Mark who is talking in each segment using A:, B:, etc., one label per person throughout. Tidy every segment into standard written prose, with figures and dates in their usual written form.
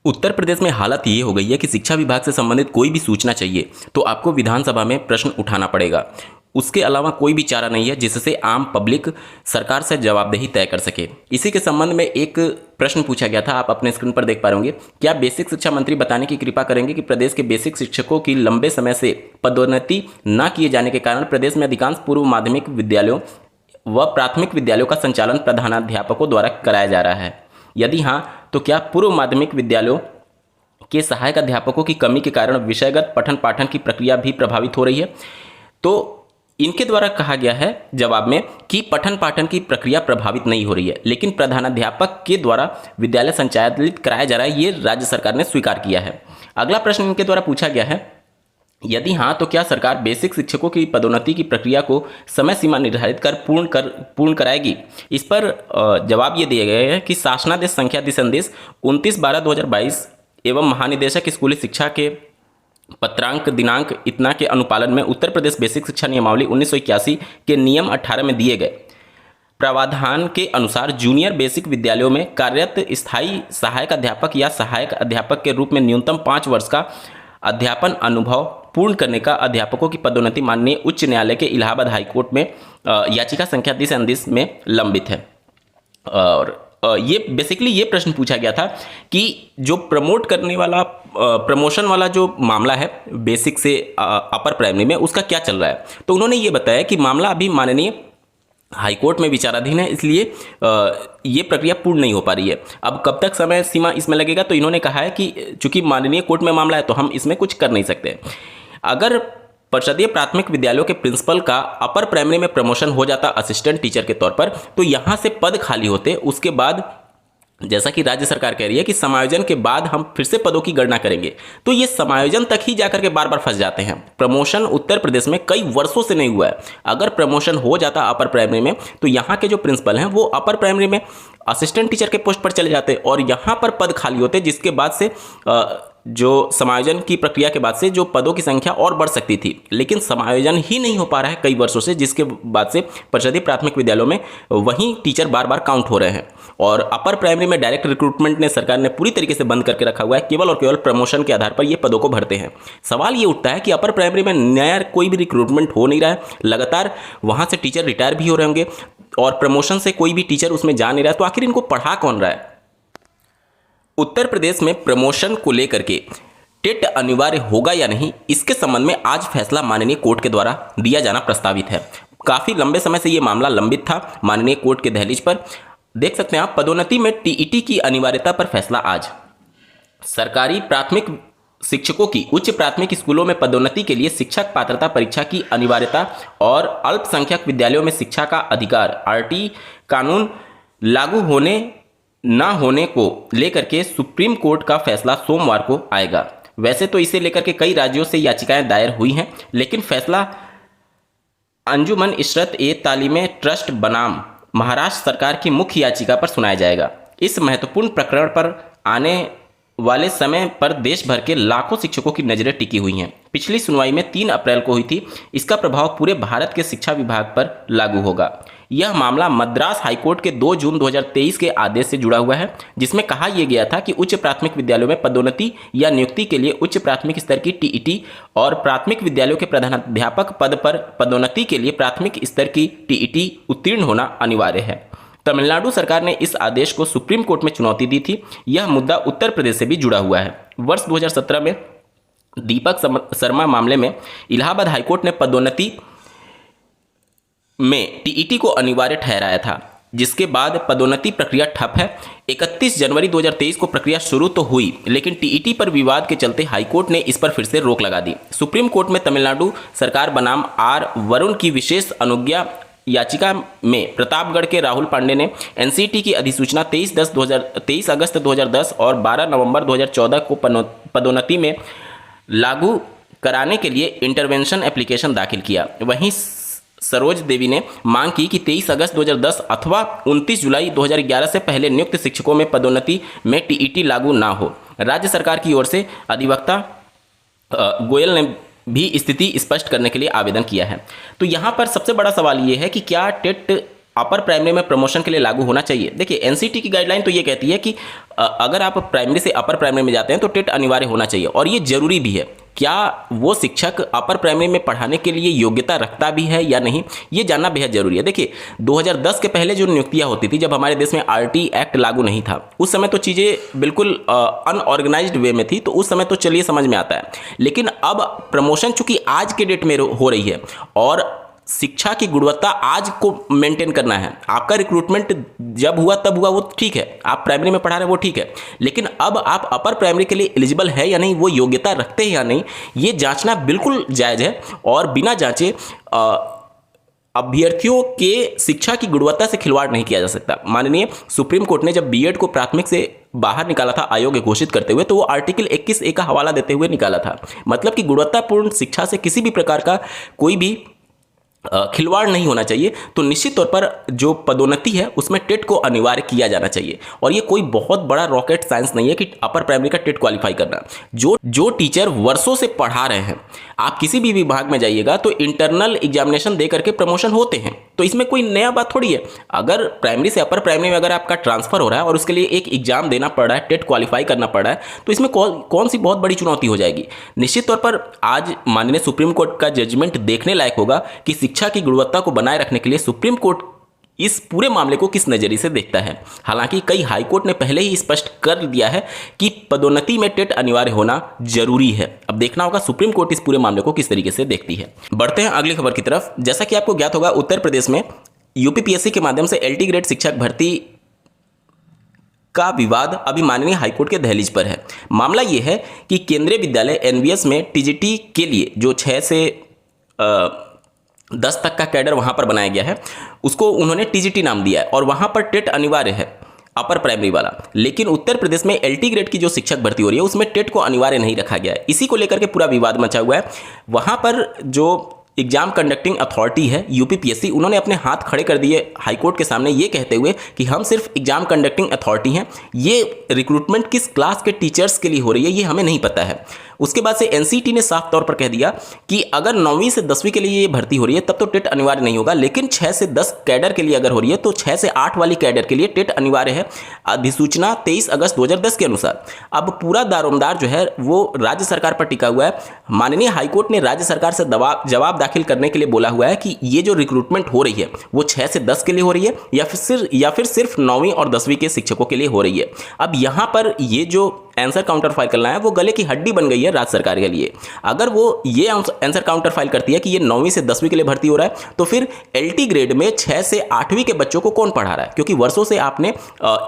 A: उत्तर प्रदेश में हालत ये हो गई है कि शिक्षा विभाग से संबंधित कोई भी सूचना चाहिए तो आपको विधानसभा में प्रश्न उठाना पड़ेगा। उसके अलावा कोई भी चारा नहीं है जिससे आम पब्लिक सरकार से जवाबदेही तय कर सके। इसी के संबंध में एक प्रश्न पूछा गया था, आप अपने स्क्रीन पर देख पा होंगे। क्या बेसिक शिक्षा मंत्री बताने की कृपा करेंगे कि प्रदेश के बेसिक शिक्षकों की लंबे समय से पदोन्नति न किए जाने के कारण प्रदेश में अधिकांश पूर्व माध्यमिक विद्यालयों व प्राथमिक विद्यालयों का संचालन प्रधानाध्यापकों द्वारा कराया जा रहा है? यदि हाँ, तो क्या पूर्व माध्यमिक विद्यालयों के सहायक अध्यापकों की कमी के कारण विषयगत पठन पाठन की प्रक्रिया भी प्रभावित हो रही है? तो इनके द्वारा कहा गया है जवाब में कि पठन पाठन की प्रक्रिया प्रभावित नहीं हो रही है, लेकिन प्रधानाध्यापक के द्वारा विद्यालय संचालित कराया जा रहा है, ये राज्य सरकार ने स्वीकार किया है। अगला प्रश्न इनके द्वारा पूछा गया है, यदि हाँ तो क्या सरकार बेसिक शिक्षकों की पदोन्नति की प्रक्रिया को समय सीमा निर्धारित कर पूर्ण कराएगी? इस पर जवाब ये दिया गया है कि शासनादेश संख्या दिसंदेश 29/12/2022 एवं महानिदेशक स्कूली शिक्षा के पत्रांक दिनांक इतना के अनुपालन में उत्तर प्रदेश बेसिक शिक्षा नियमावली 1981 के नियम 18 में दिए गए प्रावधान के अनुसार जूनियर बेसिक विद्यालयों में कार्यरत स्थायी सहायक अध्यापक या सहायक अध्यापक के रूप में न्यूनतम 5 वर्ष का अध्यापन अनुभव पूर्ण करने का अध्यापकों की पदोन्नति माननीय उच्च न्यायालय के इलाहाबाद हाईकोर्ट में याचिका संख्या 30 में लंबित है। और ये बेसिकली ये प्रश्न पूछा गया था कि जो प्रमोट करने वाला प्रमोशन वाला जो मामला है बेसिक से अपर प्राइमरी में, उसका क्या चल रहा है? तो उन्होंने ये बताया कि मामला अभी माननीय हाईकोर्ट में विचाराधीन है, इसलिए ये प्रक्रिया पूर्ण नहीं हो पा रही है। अब कब तक समय सीमा इसमें लगेगा? तो इन्होंने कहा है कि चूंकि माननीय कोर्ट में मामला है तो हम इसमें कुछ कर नहीं सकते। अगर परिषदीय प्राथमिक विद्यालयों के प्रिंसिपल का अपर प्राइमरी में प्रमोशन हो जाता असिस्टेंट टीचर के तौर पर, तो यहाँ से पद खाली होते। उसके बाद जैसा कि राज्य सरकार कह रही है कि समायोजन के बाद हम फिर से पदों की गणना करेंगे, तो ये समायोजन तक ही जाकर के बार बार फंस जाते हैं। प्रमोशन उत्तर प्रदेश में कई वर्षों से नहीं हुआ है। अगर प्रमोशन हो जाता अपर प्राइमरी में तो यहाँ के जो प्रिंसिपल हैं वो अपर प्राइमरी में असिस्टेंट टीचर के पोस्ट पर चले जाते और यहाँ पर पद खाली होते, जिसके बाद से जो समायोजन की प्रक्रिया के बाद से जो पदों की संख्या और बढ़ सकती थी। लेकिन समायोजन ही नहीं हो पा रहा है कई वर्षों से, जिसके बाद से परिषदीय प्राथमिक विद्यालयों में वहीं टीचर बार बार काउंट हो रहे हैं। और अपर प्राइमरी में डायरेक्ट रिक्रूटमेंट ने सरकार ने पूरी तरीके से बंद करके रखा हुआ है। केवल और केवल प्रमोशन के आधार पर ये पदों को भरते हैं। सवाल ये उठता है कि अपर प्राइमरी में नया कोई भी रिक्रूटमेंट हो नहीं रहा है, लगातार वहाँ से टीचर रिटायर भी हो रहे होंगे और प्रमोशन से कोई भी टीचर उसमें जा नहीं रहा है, तो आखिर इनको पढ़ा कौन रहा है? उत्तर प्रदेश में प्रमोशन को लेकर के टेट अनिवार्य होगा या नहीं, इसके संबंध में आज फैसला माननीय कोर्ट के द्वारा दिया जाना प्रस्तावित है। काफ़ी लंबे समय से ये मामला लंबित था माननीय कोर्ट के दहलीज पर। देख सकते हैं आप, पदोन्नति में टीईटी की अनिवार्यता पर फैसला आज। सरकारी प्राथमिक शिक्षकों की उच्च प्राथमिक स्कूलों में पदोन्नति के लिए शिक्षक पात्रता परीक्षा की अनिवार्यता और अल्पसंख्यक विद्यालयों में शिक्षा का अधिकार आरटी कानून लागू होने न होने को लेकर के सुप्रीम कोर्ट का फैसला सोमवार को आएगा। वैसे तो इसे लेकर के कई राज्यों से याचिकाएं दायर हुई हैं, लेकिन फैसला अंजुमन इशरत ए तालीमे ट्रस्ट बनाम महाराष्ट्र सरकार की मुख्य याचिका पर सुनाया जाएगा। इस महत्वपूर्ण प्रकरण पर आने वाले समय पर देश भर के लाखों शिक्षकों की नजरें टिकी हुई हैं। पिछली सुनवाई में 3 अप्रैल को हुई थी। इसका प्रभाव पूरे भारत के शिक्षा विभाग पर लागू होगा। यह मामला मद्रास हाईकोर्ट के 2 जून 2023 के आदेश से जुड़ा हुआ है, जिसमें कहा यह गया था कि उच्च प्राथमिक विद्यालयों में पदोन्नति या नियुक्ति के लिए उच्च प्राथमिक स्तर की टीईटी और प्राथमिक विद्यालयों के प्रधानाध्यापक पद पर पदोन्नति के लिए प्राथमिक स्तर की टीईटी उत्तीर्ण होना अनिवार्य है। तमिलनाडु सरकार ने इस आदेश को सुप्रीम कोर्ट में चुनौती दी थी। यह मुद्दा उत्तर प्रदेश से भी जुड़ा हुआ है। वर्ष 2017 में दीपक शर्मा मामले में इलाहाबाद हाईकोर्ट ने पदोन्नति में टीईटी को अनिवार्य ठहराया था, जिसके बाद पदोन्नति प्रक्रिया ठप है। 31 जनवरी 2023 को प्रक्रिया शुरू तो हुई, लेकिन टीईटी पर विवाद के चलते हाईकोर्ट ने इस पर फिर से रोक लगा दी। सुप्रीम कोर्ट में तमिलनाडु सरकार बनाम आर वरुण की विशेष अनुज्ञा याचिका में प्रतापगढ़ के राहुल पांडे ने एनसीटी की अधिसूचना 23 अगस्त 2010 और 12 नवंबर 2014 को पदोन्नति में लागू कराने के लिए इंटरवेंशन एप्लीकेशन दाखिल किया। वहीं सरोज देवी ने मांग की कि 23 अगस्त 2010 अथवा 29 जुलाई 2011 से पहले नियुक्त शिक्षकों में पदोन्नति में टीईटी लागू ना हो। राज्य सरकार की ओर से अधिवक्ता गोयल ने भी स्थिति स्पष्ट करने के लिए आवेदन किया है। तो यहाँ पर सबसे बड़ा सवाल ये है कि क्या टेट अपर प्राइमरी में प्रमोशन के लिए लागू होना चाहिए। देखिए एनसीटी की गाइडलाइन तो ये कहती है कि अगर आप प्राइमरी से अपर प्राइमरी में जाते हैं तो टेट अनिवार्य होना चाहिए, और ये जरूरी भी है। क्या वो शिक्षक अपर प्राइमरी में पढ़ाने के लिए योग्यता रखता भी है या नहीं, ये जानना बेहद जरूरी है। देखिए 2010 के पहले जो नियुक्तियां होती थी, जब हमारे देश में आरटी एक्ट लागू नहीं था, उस समय तो चीज़ें बिल्कुल अनऑर्गेनाइज्ड वे में थी, तो उस समय तो चलिए समझ में आता है। लेकिन अब प्रमोशन चूंकि आज के डेट में हो रही है और शिक्षा की गुणवत्ता आज को मेंटेन करना है। आपका रिक्रूटमेंट जब हुआ तब हुआ वो ठीक है, आप प्राइमरी में पढ़ा रहे हैं वो ठीक है, लेकिन अब आप अपर प्राइमरी के लिए एलिजिबल है या नहीं, वो योग्यता रखते हैं या नहीं, ये जांचना बिल्कुल जायज़ है। और बिना जांचे अभ्यर्थियों के शिक्षा की गुणवत्ता से खिलवाड़ नहीं किया जा सकता। माननीय सुप्रीम कोर्ट ने जब बीएड को प्राथमिक से बाहर निकाला था आयोग घोषित करते हुए, तो वो आर्टिकल 21A का हवाला देते हुए निकाला था। मतलब कि गुणवत्तापूर्ण शिक्षा से किसी भी प्रकार का कोई भी खिलवाड़ नहीं होना चाहिए। तो निश्चित तौर पर जो पदोन्नति है उसमें टेट को अनिवार्य किया जाना चाहिए। और ये कोई बहुत बड़ा रॉकेट साइंस नहीं है कि अपर प्राइमरी का टेट क्वालिफाई करना। जो टीचर वर्षों से पढ़ा रहे हैं, आप किसी भी विभाग में जाइएगा तो इंटरनल एग्जामिनेशन दे करके प्रमोशन होते हैं, तो इसमें कोई नया बात थोड़ी है। अगर प्राइमरी से अपर प्राइमरी में अगर आपका ट्रांसफर हो रहा है और उसके लिए एक एग्जाम देना पड़ रहा है, टेट क्वालिफाई करना पड़ रहा है, तो इसमें कौन सी बहुत बड़ी चुनौती हो जाएगी। निश्चित तौर पर आज माननीय सुप्रीम कोर्ट का जजमेंट देखने लायक होगा कि शिक्षा की गुणवत्ता को बनाए रखने के लिए सुप्रीम कोर्ट इस पूरे मामले को किस नजरिए से देखता है। हालांकि कई हाईकोर्ट ने पहले ही स्पष्ट कर दिया है कि पदोन्नति में टेट अनिवार्य होना जरूरी है। अब देखना होगा सुप्रीम कोर्ट इस पूरे मामले को किस तरीके से देखती है। बढ़ते हैं अगली खबर की तरफ। जैसा कि आपको ज्ञात होगा, उत्तर प्रदेश में यूपीपीएससी के माध्यम से एलटी ग्रेड शिक्षक भर्ती का विवाद अभी माननीय हाईकोर्ट के दहलीज पर है। मामला यह है कि केंद्रीय विद्यालय एनवीएस में टीजीटी के लिए जो 6 से 10 तक का कैडर वहां पर बनाया गया है, उसको उन्होंने टीजीटी नाम दिया है और वहां पर टेट अनिवार्य है, अपर प्राइमरी वाला। लेकिन उत्तर प्रदेश में एलटी ग्रेड की जो शिक्षक भर्ती हो रही है उसमें टेट को अनिवार्य नहीं रखा गया है। इसी को लेकर के पूरा विवाद मचा हुआ है। वहां पर जो एग्जाम कंडक्टिंग अथॉरिटी है यूपीपीएससी, उन्होंने अपने हाथ खड़े कर दिए हाईकोर्ट के सामने, ये कहते हुए कि हम सिर्फ एग्जाम कंडक्टिंग अथॉरिटी हैं, ये रिक्रूटमेंट किस क्लास के टीचर्स के लिए हो रही है ये हमें नहीं पता है। उसके बाद से एनसीटी ने साफ तौर पर कह दिया कि अगर 9वीं से 10वीं के लिए ये भर्ती हो रही है तब तो टेट अनिवार्य नहीं होगा, लेकिन 6 से 10 कैडर के लिए अगर हो रही है तो 6 से 8 वाली कैडर के लिए टेट अनिवार्य है, अधिसूचना 23 अगस्त 2010 के अनुसार। अब पूरा दारोमदार जो है वो राज्य सरकार पर टिका हुआ है। माननीय हाईकोर्ट ने राज्य सरकार से जवाब दाखिल करने के लिए बोला हुआ है कि ये जो रिक्रूटमेंट हो रही है वो 6 से 10 के लिए हो रही है या फिर सिर्फ 9वीं और 10वीं के शिक्षकों के लिए हो रही है। अब यहाँ पर ये जो आंसर काउंटर फाइल करना है वो गले की हड्डी बन गई है राज्य सरकार के लिए। अगर वो ये आंसर काउंटर फाइल करती है कि ये 9वीं से 10वीं के लिए भर्ती हो रहा है, तो फिर एलटी ग्रेड में 6 से 8वीं के बच्चों को कौन पढ़ा रहा है, क्योंकि वर्षों से आपने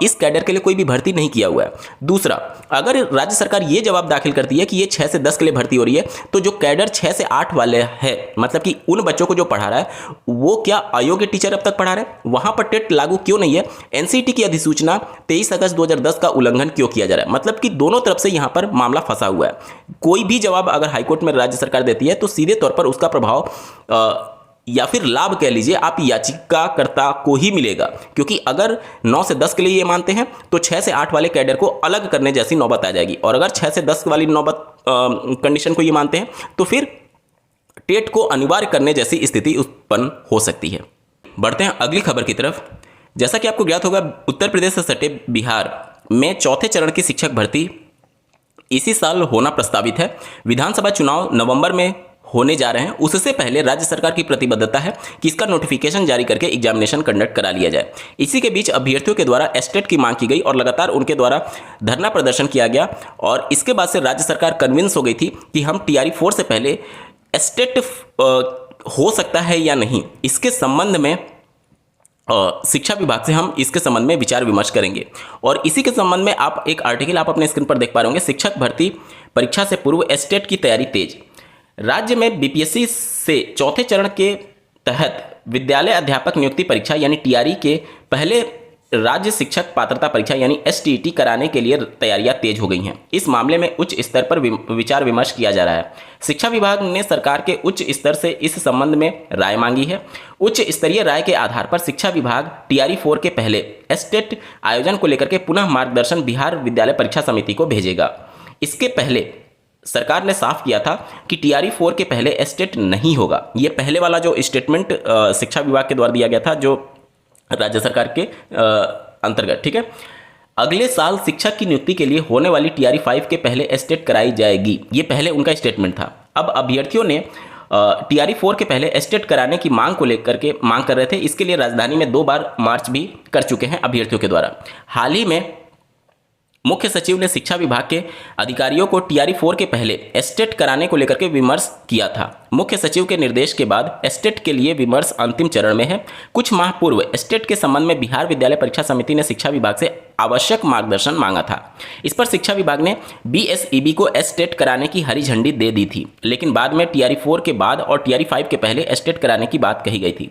A: इस कैडर के लिए कोई भी भर्ती नहीं किया हुआ है। दूसरा, अगर राज्य सरकार ये जवाब दाखिल करती है कि ये 6 से 10 के लिए भर्ती हो रही है, तो जो कैडर 6 से 8 वाले है, मतलब कि उन बच्चों को जो पढ़ा रहा है वो क्या अयोग्य टीचर अब तक पढ़ा रहे हैं, वहां पर टेट लागू क्यों नहीं है। एनसीटी की अधिसूचना 23 अगस्त 2010 का उल्लंघन क्यों किया जा रहा है, मतलब कि दोनों तरफ से यहां पर मामला फंसा हुआ है। कोई भी जवाब अगर हाईकोर्ट में राज्य सरकार देती है तो सीधे तौर पर उसका प्रभाव या फिर लाभ कह लीजिए आप याचिकाकर्ता को ही मिलेगा, क्योंकि अगर 9 से 10 के लिए ये मानते हैं तो 6 से 8 वाले कैडर को अलग करने जैसी नौबत आ जाएगी, और अगर 6 से 10 वाली नौबत कंडीशन को ये मानते हैं तो फिर टेट को अनिवार्य करने जैसी स्थिति उत्पन्न हो सकती है। बढ़ते हैं अगली खबर की तरफ। जैसा कि आपको ज्ञात होगा, उत्तर प्रदेश से सटे बिहार में चौथे चरण की शिक्षक भर्ती इसी साल होना प्रस्तावित है। विधानसभा चुनाव नवंबर में होने जा रहे हैं, उससे पहले राज्य सरकार की प्रतिबद्धता है कि इसका नोटिफिकेशन जारी करके एग्जामिनेशन कंडक्ट करा लिया जाए। इसी के बीच अभ्यर्थियों के द्वारा एस्टेट की मांग की गई और लगातार उनके द्वारा धरना प्रदर्शन किया गया, और इसके बाद से राज्य सरकार कन्विंस हो गई थी कि हम TRE 4 से पहले एस्टेट हो सकता है या नहीं, इसके संबंध में शिक्षा विभाग से हम इसके संबंध में विचार विमर्श करेंगे। और इसी के संबंध में आप एक आर्टिकल आप अपने स्क्रीन पर देख पा रहे होंगे, शिक्षक भर्ती परीक्षा से पूर्व एस्टेट की तैयारी तेज। राज्य में बीपीएससी से चौथे चरण के तहत विद्यालय अध्यापक नियुक्ति परीक्षा यानी TRE के पहले राज्य शिक्षक पात्रता परीक्षा यानी STET कराने के लिए तैयारियां तेज हो गई हैं। इस मामले में उच्च स्तर पर विचार विमर्श किया जा रहा है। शिक्षा विभाग ने सरकार के उच्च स्तर से इस संबंध में राय मांगी है। उच्च स्तरीय राय के आधार पर शिक्षा विभाग TRE 4 के पहले एस्टेट आयोजन को लेकर के पुनः मार्गदर्शन बिहार विद्यालय परीक्षा समिति को भेजेगा। इसके पहले सरकार ने साफ किया था कि TRE 4 के पहले एस्टेट नहीं होगा। ये पहले वाला जो स्टेटमेंट शिक्षा विभाग के द्वारा दिया गया था, जो राज्य सरकार के अंतर्गत, ठीक है। अगले साल शिक्षक की नियुक्ति के लिए होने वाली टीआरई 5 के पहले एस्टेट कराई जाएगी, ये पहले उनका स्टेटमेंट था। अब अभ्यर्थियों ने टीआरई 4 के पहले एस्टेट कराने की मांग को लेकर के मांग कर रहे थे। इसके लिए राजधानी में 2 बार मार्च भी कर चुके हैं अभ्यर्थियों के द्वारा। हाल ही में मुख्य सचिव ने शिक्षा विभाग के अधिकारियों को टीआरई 4 के पहले एस्टेट कराने को लेकर के विमर्श किया था। मुख्य सचिव के निर्देश के बाद एस्टेट के लिए विमर्श अंतिम चरण में है। कुछ माह पूर्व एस्टेट के संबंध में बिहार विद्यालय परीक्षा समिति ने शिक्षा विभाग से आवश्यक मार्गदर्शन मांगा था। इस पर शिक्षा विभाग ने बीएसईबी को एस्टेट कराने की हरी झंडी दे दी थी, लेकिन बाद में टीआरई 4 के बाद और टीआरई 5 के पहले एस्टेट कराने की बात कही गई थी।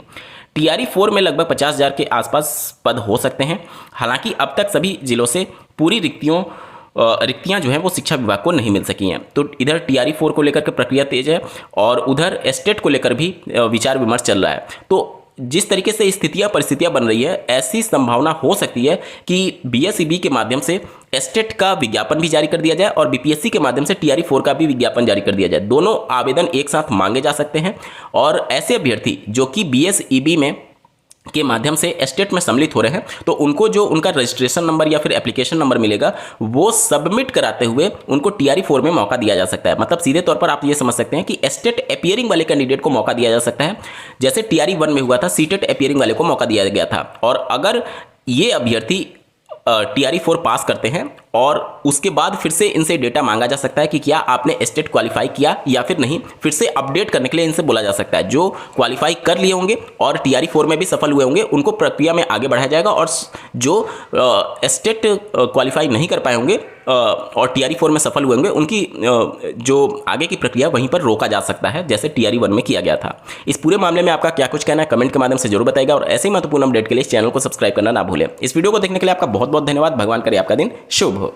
A: टीआरई 4 में लगभग 50,000 के आसपास पद हो सकते हैं। हालांकि अब तक सभी जिलों से पूरी रिक्तियां जो हैं वो शिक्षा विभाग को नहीं मिल सकी हैं। तो इधर टीआरई 4 को लेकर के प्रक्रिया तेज है और उधर एस्टेट को लेकर भी विचार विमर्श चल रहा है। तो जिस तरीके से परिस्थितियां बन रही है, ऐसी संभावना हो सकती है कि बीएसईबी के माध्यम से एस्टेट का विज्ञापन भी जारी कर दिया जाए और बीपीएससी के माध्यम से टीआरई 4 का भी विज्ञापन जारी कर दिया जाए। दोनों आवेदन एक साथ मांगे जा सकते हैं और ऐसे अभ्यर्थी जो कि बीएसईबी में के माध्यम से एस्टेट में सम्मिलित हो रहे हैं, तो उनको जो उनका रजिस्ट्रेशन नंबर या फिर एप्लीकेशन नंबर मिलेगा, वो सबमिट कराते हुए उनको टीआरई 4 में मौका दिया जा सकता है। मतलब सीधे तौर पर आप ये समझ सकते हैं कि एस्टेट अपीयरिंग वाले कैंडिडेट को मौका दिया जा सकता है, जैसे टीआरई 1 में हुआ था, सीटेट अपीयरिंग वाले को मौका दिया गया था। और अगर ये अभ्यर्थी टीआरई 4 पास करते हैं और उसके बाद फिर से इनसे डेटा मांगा जा सकता है कि क्या आपने एस्टेट क्वालिफाई किया या फिर नहीं, फिर से अपडेट करने के लिए इनसे बोला जा सकता है। जो क्वालिफाई कर लिए होंगे और टीआरई 4 में भी सफल हुए होंगे, उनको प्रक्रिया में आगे बढ़ाया जाएगा और जो एस्टेट क्वालिफाई नहीं कर पाए होंगे और टीआरई 4 में सफल हुए होंगे, उनकी जो आगे की प्रक्रिया वहीं पर रोका जा सकता है, जैसे टीआरई 1 में किया गया था। इस पूरे मामले में आपका क्या कुछ कहना है, कमेंट के माध्यम से जरूर बताइएगा और ऐसे ही महत्वपूर्ण अपडेट के लिए इस चैनल को सब्सक्राइब करना ना भूलें। इस वीडियो को देखने के लिए आपका बहुत बहुत धन्यवाद। भगवान करे आपका दिन शुभ हो।